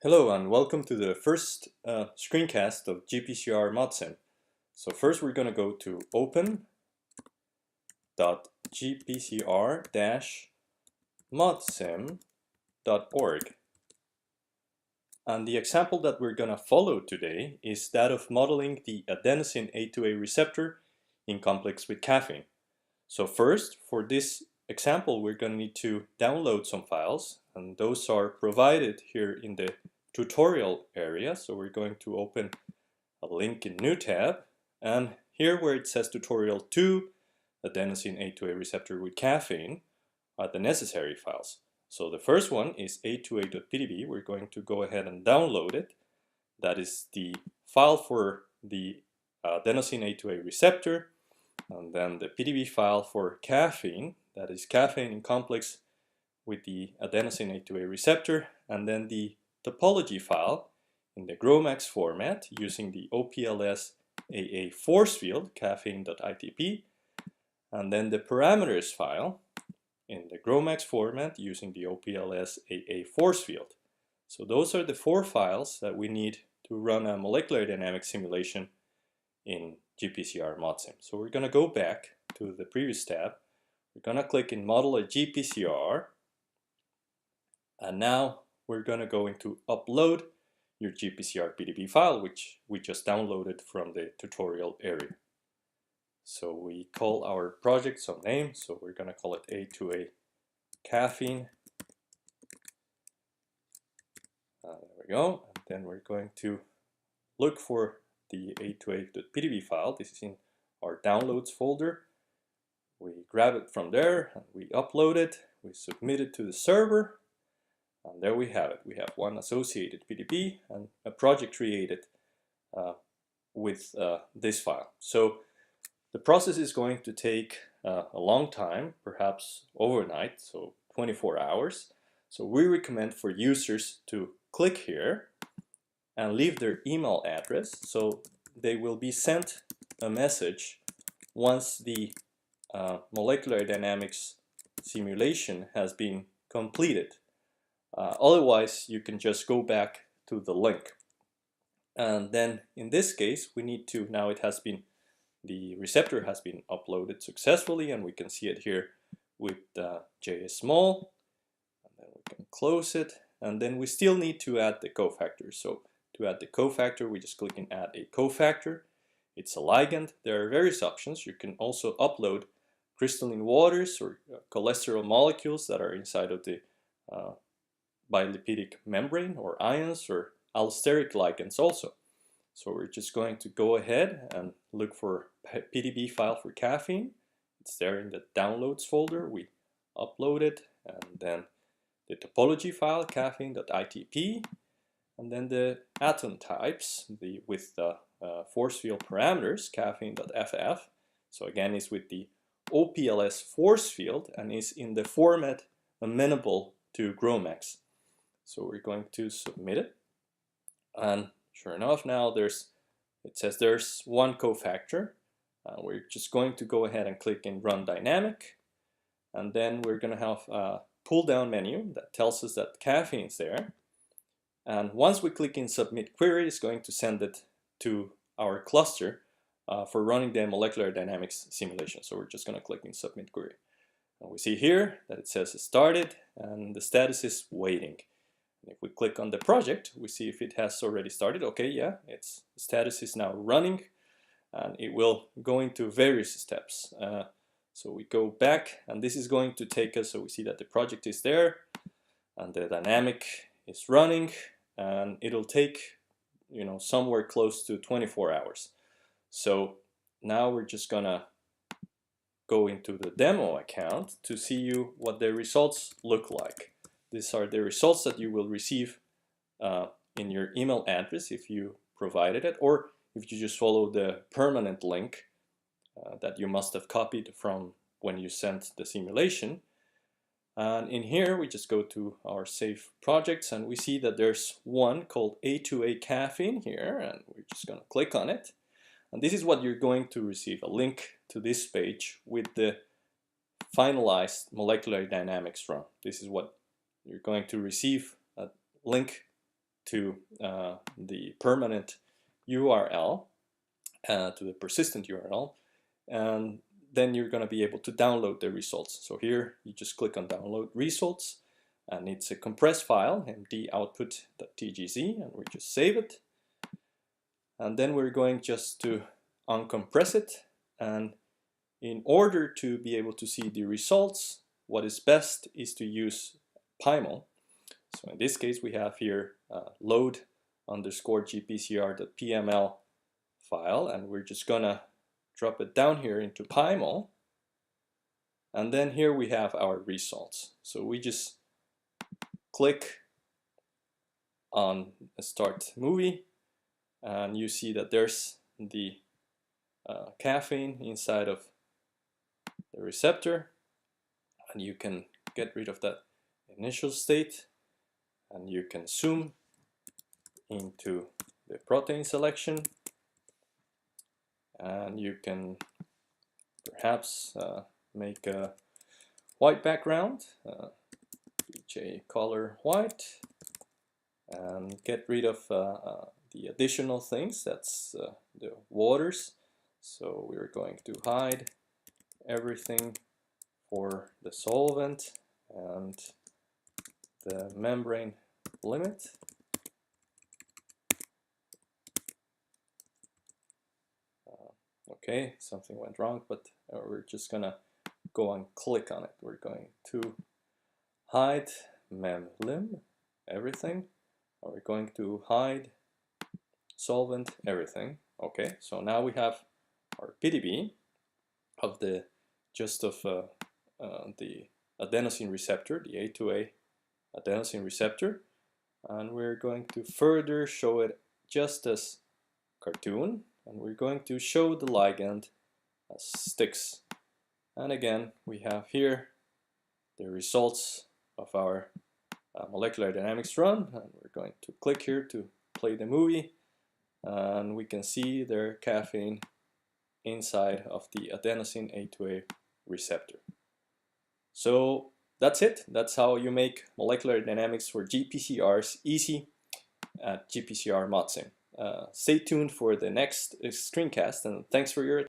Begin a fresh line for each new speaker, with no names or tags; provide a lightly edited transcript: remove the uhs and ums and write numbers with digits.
Hello and welcome to the first screencast of GPCR ModSim. So first we're going to go to open.gpcr-modsim.org. And the example that we're going to follow today is that of modeling the adenosine A2A receptor in complex with caffeine. So first, for this example, we're going to need to download some files, and those are provided here in the tutorial area. So we're going to open a link in new tab, and here where it says tutorial 2 adenosine A2A receptor with caffeine are the necessary files. So the first one is A2A.pdb. We're going to go ahead and download it. That is the file for the adenosine A2A receptor, and then the PDB file for caffeine, that is caffeine in complex with the adenosine A2A receptor, and then the topology file in the GROMACS format using the OPLS AA force field caffeine.itp, and then the parameters file in the GROMACS format using the OPLS AA force field. So those are the four files that we need to run a molecular dynamics simulation in GPCR ModSim. So we're going to go back to the previous tab. We're going to click in Model a GPCR, and now we're going to go into Upload your GPCR PDB file, which we just downloaded from the tutorial area. So we call our project some name, so we're going to call it A2A Caffeine. There we go. And then we're going to look for the A2A.pdb file. This is in our downloads folder. We grab it from there and we upload it. We submit it to the server, and there we have it. We have one associated PDB and a project created with this file. So the process is going to take a long time, perhaps overnight, so 24 hours. So we recommend for users to click here and leave their email address, so they will be sent a message once the molecular dynamics simulation has been completed. Otherwise, you can just go back to the link. And then in this case, we need to, now it has been, the receptor has been uploaded successfully, and we can see it here with JSmall. And then we can close it, and then we still need to add the cofactor. So to add the cofactor, we just click in Add a Cofactor. It's a ligand. There are various options. You can also upload crystalline waters or cholesterol molecules that are inside of the bilipidic membrane, or ions, or allosteric ligands also. So we're just going to go ahead and look for PDB file for caffeine. It's there in the downloads folder. We upload it, and then the topology file caffeine.itp, and then the atom types with the force field parameters caffeine.ff. So again, it's with the OPLS force field and is in the format amenable to GROMACS. So we're going to submit it, and sure enough, now it says there's one cofactor. We're just going to go ahead and click in Run Dynamic, and then we're going to have a pull-down menu that tells us that caffeine is there. And once we click in Submit Query, it's going to send it to our cluster for running the molecular dynamics simulation. So we're just going to click in Submit Query. And we see here that it says it started, and the status is waiting. And if we click on the project, we see if it has already started. Okay, yeah, its status is now running, and it will go into various steps. So we go back, and this is going to take us, so we see that the project is there, and the dynamic is running, and it'll take, somewhere close to 24 hours. So now we're just gonna go into the demo account to see what the results look like. These are the results that you will receive in your email address if you provided it, or if you just follow the permanent link that you must have copied from when you sent the simulation. And in here, we just go to our save projects, and we see that there's one called A2A Caffeine here, and we're just going to click on it. And this is what you're going to receive, a link to this page with the finalized molecular dynamics run. This is what you're going to receive, a link to the permanent URL, to the persistent URL, and then you're going to be able to download the results. So here you just click on download results, and it's a compressed file, mdoutput.tgz, and we just save it. And then we're going just to uncompress it, and in order to be able to see the results, what is best is to use PyMol. So in this case we have here load underscore GPCR.pml file, and we're just gonna drop it down here into PyMol, and then here we have our results. So we just click on start movie, and you see that there's the caffeine inside of the receptor, and you can get rid of that initial state, and you can zoom into the protein selection, and you can perhaps make a white background, PJ color white, and get rid of the additional things, that's the waters. So we're going to hide everything for the solvent and the membrane limit. Okay, something went wrong, but we're just gonna go and click on it. We're going to hide memlim, everything. We're going to hide solvent, everything. Okay, so now we have our PDB of the the adenosine receptor, the A2A adenosine receptor, and we're going to further show it just as cartoon, and we're going to show the ligand as sticks. And again, we have here the results of our molecular dynamics run, and we're going to click here to play the movie, and we can see their caffeine inside of the adenosine A2A receptor. So that's it. That's how you make molecular dynamics for GPCRs easy at GPCR ModSim. Stay tuned for the next screencast, and thanks for your attention.